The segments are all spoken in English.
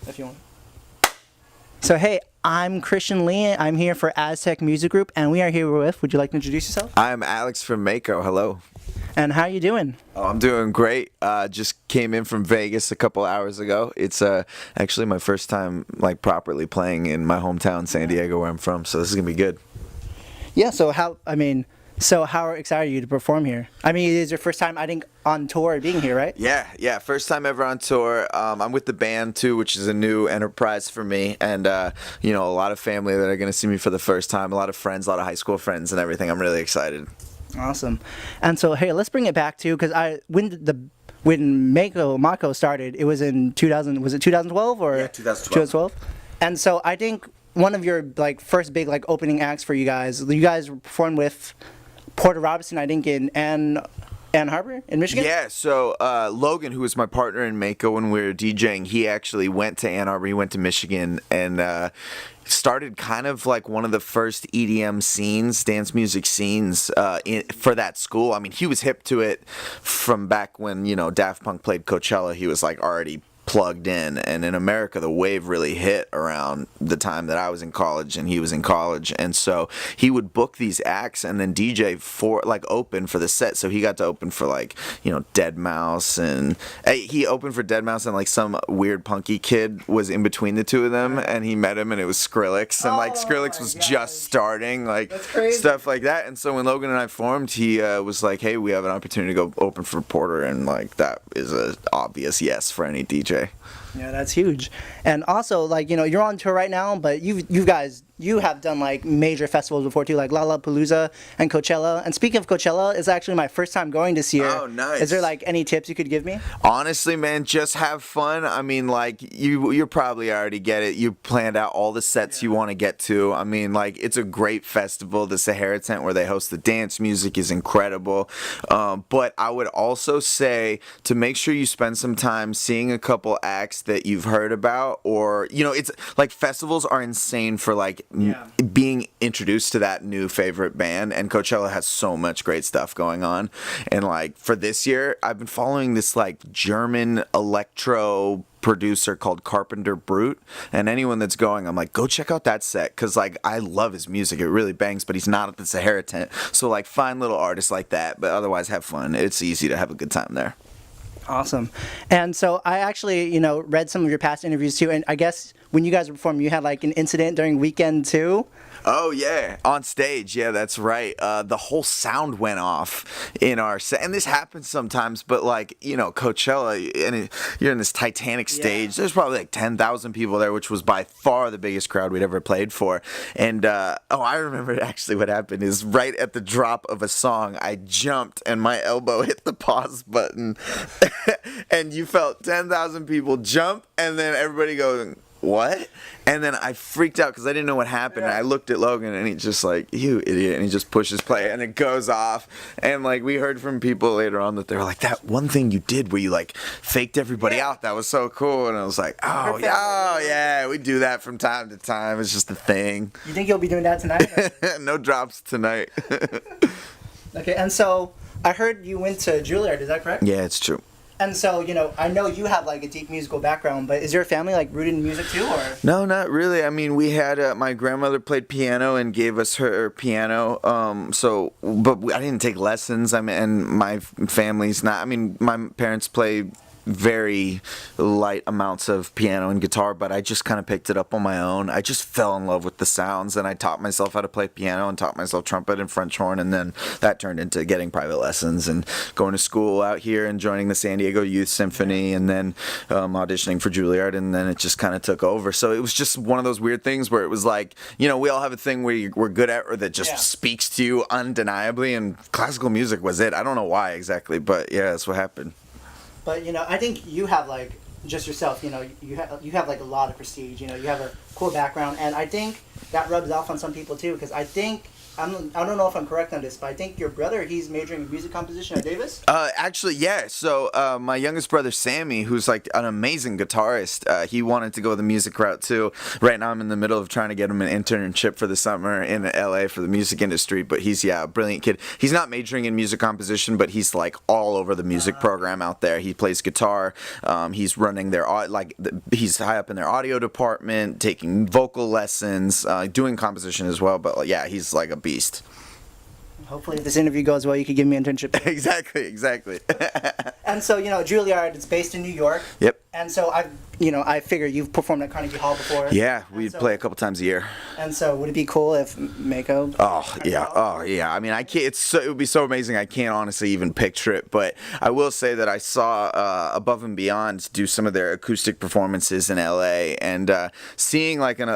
if you want. So hey, I'm Christian Lee. I'm here for Aztec Music Group, and we are here with. Would you like to introduce yourself? I'm Alex from Mako. Hello. And how are you doing? Oh, I'm doing great. Just came in from Vegas a couple hours ago. It's actually my first time like properly playing in my hometown, San Diego, where I'm from. So this is gonna be good. Yeah. So how excited are you to perform here? I mean, it is your first time, I think, on tour being here, right? Yeah. First time ever on tour. I'm with the band too, which is a new enterprise for me, and a lot of family that are gonna see me for the first time. A lot of friends, a lot of high school friends, and everything. I'm really excited. Awesome. And so hey, let's bring it back to because when Mako started, it was in 2000. Was it 2012 or? Yeah, 2012. 2012. And so I think one of your first big opening acts for you guys performed with Porter Robinson, I think, in Ann Arbor in Michigan? Yeah, so Logan, who was my partner in Mako when we were DJing, he actually went to Ann Arbor, he went to Michigan, and started kind of like one of the first EDM scenes, dance music scenes for that school. I mean, he was hip to it from back when, Daft Punk played Coachella. He was like already plugged in, and in America the wave really hit around the time that I was in college and he was in college, and so he would book these acts and then DJ for open for the set. So he got to open for Dead Mouse, and he opened for Dead Mouse, and some weird punky kid was in between the two of them, and he met him, and it was Skrillex, and Skrillex was just starting, stuff like that. And so when Logan and I formed, he was like, hey, we have an opportunity to go open for Porter, and that is a obvious yes for any DJ. Yeah, that's huge. And also, you're on tour right now, but you have done major festivals before too, like Lollapalooza and Coachella. And speaking of Coachella, it's actually my first time going this year. Oh, nice. Is there any tips you could give me? Honestly, man, just have fun. I mean, you probably already get it. You planned out all the sets you want to get to. I mean, it's a great festival. The Sahara tent where they host the dance music is incredible. But I would also say to make sure you spend some time seeing a couple acts that you've heard about, or it's festivals are insane for being introduced to that new favorite band, and Coachella has so much great stuff going on. And for this year, I've been following this German electro producer called Carpenter Brute, and anyone that's going, I'm like, go check out that set, because I love his music. It really bangs, but he's not at the Sahara tent. So find little artists like that, but otherwise have fun. It's easy to have a good time there. Awesome. And so I actually, read some of your past interviews too, and I guess when you guys were performing, you had an incident during Weekend too? Oh, yeah, on stage. Yeah, that's right. The whole sound went off in our set. And this happens sometimes, but Coachella, and you're in this Titanic stage. There's probably 10,000 people there, which was by far the biggest crowd we'd ever played for. And, I remember actually what happened is right at the drop of a song, I jumped and my elbow hit the pause button. And you felt 10,000 people jump, and then everybody going, what? And then I freaked out because I didn't know what happened. And I looked at Logan, and he's just like, you idiot. And he just pushes play, and it goes off. And we heard from people later on that they were like, that one thing you did where you faked everybody out, that was so cool. And I was like, oh yeah, we do that from time to time. It's just a thing. You think you'll be doing that tonight? No drops tonight. Okay, and so I heard you went to Julliard, is that correct? Yeah, it's true. And so, I know you have a deep musical background, but is your family rooted in music too, or? No, not really. I mean, we had my grandmother played piano and gave us her piano. But I didn't take lessons. I mean, and my family's not. I mean, my parents play very light amounts of piano and guitar, but I just kind of picked it up on my own. I just fell in love with the sounds, and I taught myself how to play piano and taught myself trumpet and French horn, and then that turned into getting private lessons and going to school out here and joining the San Diego Youth Symphony, and then auditioning for Julliard, and then it just kind of took over. So it was just one of those weird things where it was we all have a thing where we're good at or that just speaks to you undeniably, and classical music was it. I don't know why exactly, but yeah, that's what happened. But I think you have just yourself. You have a lot of prestige. You have a cool background, and I think that rubs off on some people too. Because I think I don't know if I'm correct on this, but I think your brother, he's majoring in music composition at Davis? Actually, yeah. So my youngest brother, Sammy, who's like an amazing guitarist, he wanted to go the music route too. Right now I'm in the middle of trying to get him an internship for the summer in LA for the music industry, but he's, a brilliant kid. He's not majoring in music composition, but he's like all over the music program out there. He plays guitar. He's running their, he's high up in their audio department, taking vocal lessons, doing composition as well. But yeah, he's like a beast. Hopefully, if this interview goes well, you could give me an internship. Exactly. And so, Julliard, it's based in New York. Yep. And so I figure you've performed at Carnegie Hall before. Yeah, we'd play a couple times a year. And so, would it be cool if Mako? Oh yeah. I mean, I can't. It would be so amazing. I can't honestly even picture it. But I will say that I saw Above and Beyond do some of their acoustic performances in LA, and seeing like an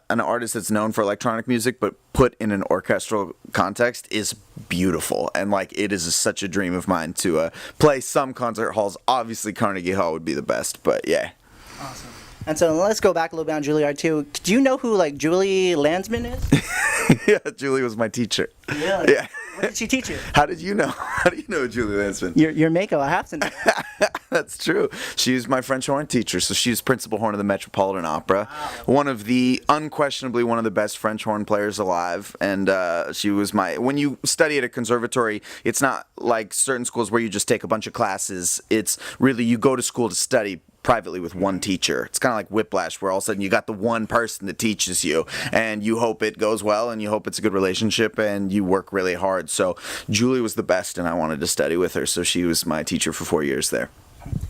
artist that's known for electronic music but put in an orchestral context is beautiful. And like, it is such a dream of mine to play some concert halls. Obviously, Carnegie Hall would be the best. But yeah. Awesome. And so let's go back a little bit on Julliard too. Do you know who like Julie Landsman is? Yeah, Julie was my teacher. Really? Yeah. What did she teach you? How do you know Julie Landsman? You're Mako. I have to know. That's true. She was my French horn teacher, so she was principal horn of the Metropolitan Opera. Wow. Unquestionably one of the best French horn players alive. And she was when you study at a conservatory, it's not like certain schools where you just take a bunch of classes. It's really, you go to school to study privately with one teacher. It's kind of like Whiplash, where all of a sudden you got the one person that teaches you, and you hope it goes well, and you hope it's a good relationship, and you work really hard. So Julie was the best, and I wanted to study with her, so she was my teacher for 4 years there.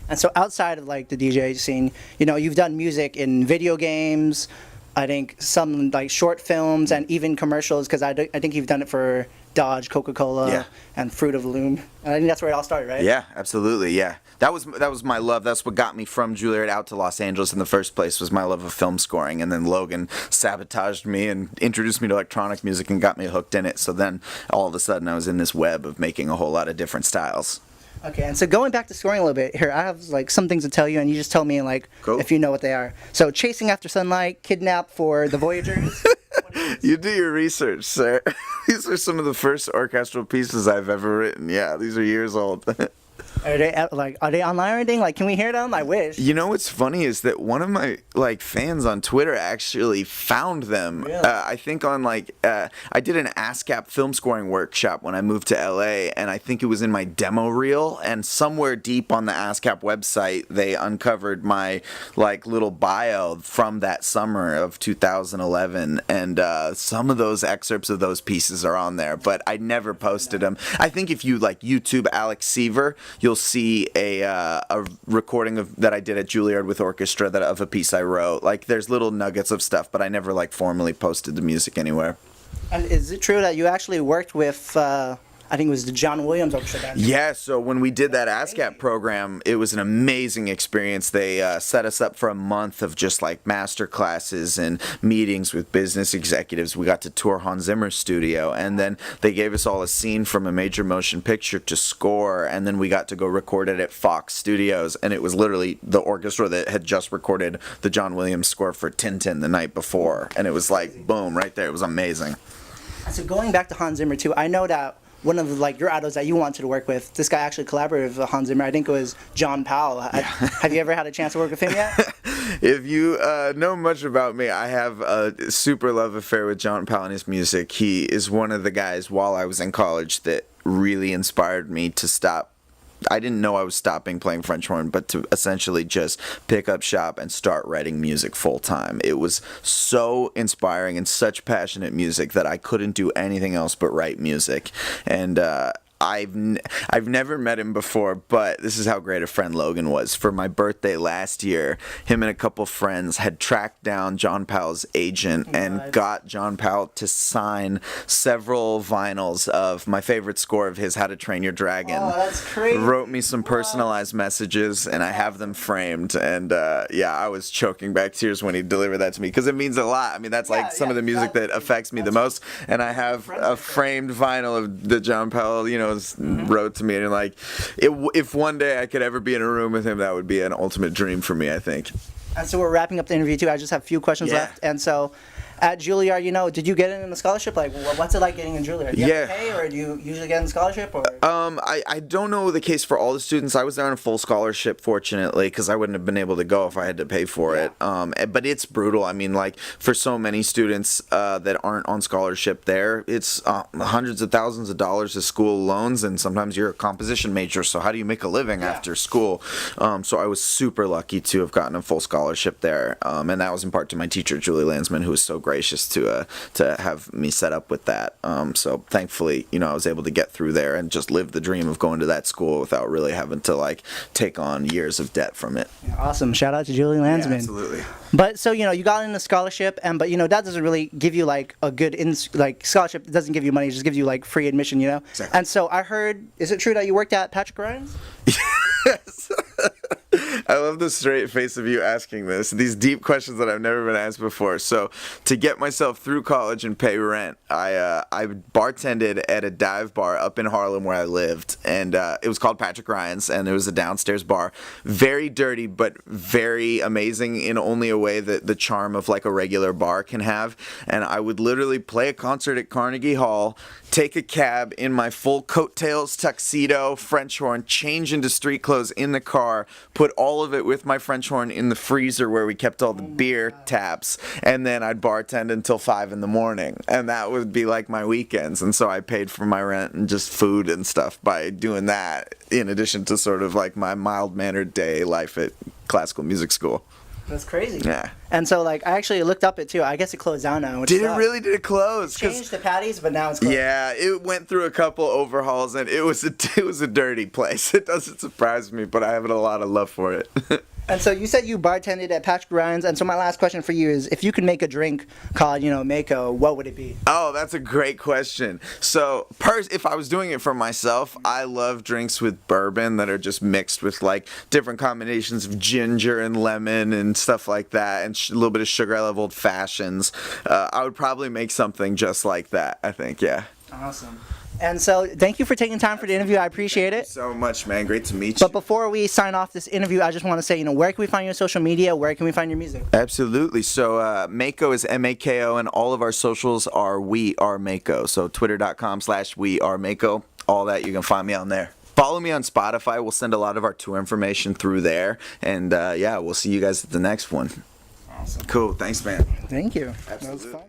And so outside of like the DJ scene, you've done music in video games, I think some like short films and even commercials, because I think you've done it for Dodge, Coca-Cola, and Fruit of the Loom. And I think that's where it all started, right? Yeah, absolutely. Yeah, that was my love. That's what got me from Julliard out to Los Angeles in the first place, was my love of film scoring. And then Logan sabotaged me and introduced me to electronic music and got me hooked in it. So then all of a sudden I was in this web of making a whole lot of different styles. Okay, and so going back to scoring a little bit, here, I have like some things to tell you, and you just tell me like cool. if you know what they are. So, Chasing After Sunlight, Kidnap for the Voyagers. You do your research, sir. These are some of the first orchestral pieces I've ever written. Yeah, these are years old. Are they online or anything? Like, can we hear them? I wish. You know what's funny is that one of my fans on Twitter actually found them. Really? I think on I did an ASCAP film scoring workshop when I moved to LA, and I think it was in my demo reel. And somewhere deep on the ASCAP website, they uncovered my little bio from that summer of 2011, and some of those excerpts of those pieces are on there. But I never posted them. I think if you YouTube Alex Seaver, you'll see a recording that I did at Julliard with orchestra of a piece I wrote. Like, there's little nuggets of stuff, but I never formally posted the music anywhere. And is it true that you actually worked with I think it was the John Williams Orchestra Band? Yeah, so when we did that ASCAP program, it was an amazing experience. They set us up for a month of just master classes and meetings with business executives. We got to tour Hans Zimmer's studio, and then they gave us all a scene from a major motion picture to score, and then we got to go record it at Fox Studios, and it was literally the orchestra that had just recorded the John Williams score for Tintin the night before, and it was boom, right there. It was amazing. So going back to Hans Zimmer too, I know that one of your idols that you wanted to work with, this guy actually collaborated with Hans Zimmer. I think it was John Powell. Yeah. Have you ever had a chance to work with him yet? If you know much about me, I have a super love affair with John Powell and his music. He is one of the guys while I was in college that really inspired me to stop. I didn't know I was stopping playing French horn, but to essentially just pick up shop and start writing music full time. It was so inspiring and such passionate music that I couldn't do anything else but write music. And I've never met him before, but this is how great a friend Logan was. For my birthday last year, him and a couple friends had tracked down John Powell's agent and got John Powell to sign several vinyls of my favorite score of his, How to Train Your Dragon. Oh, that's crazy. Wrote me some personalized messages, and I have them framed. And I was choking back tears when he delivered that to me, because it means a lot. I mean, that's some of the music that affects me the most. And I have a framed vinyl of the John Powell, wrote to me, and if one day I could ever be in a room with him, that would be an ultimate dream for me, I think. And so we're wrapping up the interview too. I just have a few questions left. And so at Julliard, you know, did you get in the scholarship? Like, what's it like getting in Julliard? Do you have to pay, or do you usually get in the scholarship? Or I don't know the case for all the students. I was there on a full scholarship, fortunately, because I wouldn't have been able to go if I had to pay for it. But it's brutal. I mean, like, for so many students that aren't on scholarship there, it's hundreds of thousands of dollars of school loans, and sometimes you're a composition major, so how do you make a living after school? So I was super lucky to have gotten a full scholarship there, and that was in part to my teacher, Julie Landsman, who was so gracious to have me set up with that. So thankfully, you know, I was able to get through there and just live the dream of going to that school without really having to like take on years of debt from it. Yeah, awesome. Shout out to Julie Landsman. Yeah, absolutely. But so, you know, you got in the scholarship, but you know, that doesn't really give you like a good scholarship. It doesn't give you money, it just gives you like free admission, you know. Exactly. And so I heard, is it true that you worked at Patrick Ryan's? Yes. I love the straight face of you asking this. These deep questions that I've never been asked before. So, to get myself through college and pay rent, I bartended at a dive bar up in Harlem where I lived, and it was called Patrick Ryan's, and it was a downstairs bar. Very dirty, but very amazing in only a way that the charm of like a regular bar can have. And I would literally play a concert at Carnegie Hall, take a cab in my full coattails, tuxedo, French horn, change into street clothes in the car, put all of it with my French horn in the freezer where we kept all the beer taps, and then I'd bartend until 5 in the morning, and that would be like my weekends. And so I paid for my rent and just food and stuff by doing that, in addition to sort of like my mild-mannered day life at classical music school. That's crazy. Yeah. And so, like, I actually looked up it too. I guess it closed down now. Did it really? Did it close? Changed the patties, but now it's closed. Yeah, it went through a couple overhauls, and it was a dirty place. It doesn't surprise me, but I have a lot of love for it. And so you said you bartended at Patrick Ryan's, and so my last question for you is, if you could make a drink called, you know, Mako, what would it be? Oh, that's a great question. So, if I was doing it for myself, I love drinks with bourbon that are just mixed with like different combinations of ginger and lemon and stuff like that, and a little bit of sugar. I love old fashions. I would probably make something just like that, I think, yeah. Awesome. And so, thank you for taking time for the interview. I appreciate it. So much, man. Great to meet you. But before we sign off this interview, I just want to say, you know, where can we find you on social media? Where can we find your music? Absolutely. So, Mako is Mako, and all of our socials are We Are Mako. So, twitter.com/We Are Mako. All that, you can find me on there. Follow me on Spotify. We'll send a lot of our tour information through there. And, yeah, we'll see you guys at the next one. Awesome. Cool. Thanks, man. Thank you. Absolutely. That was fun.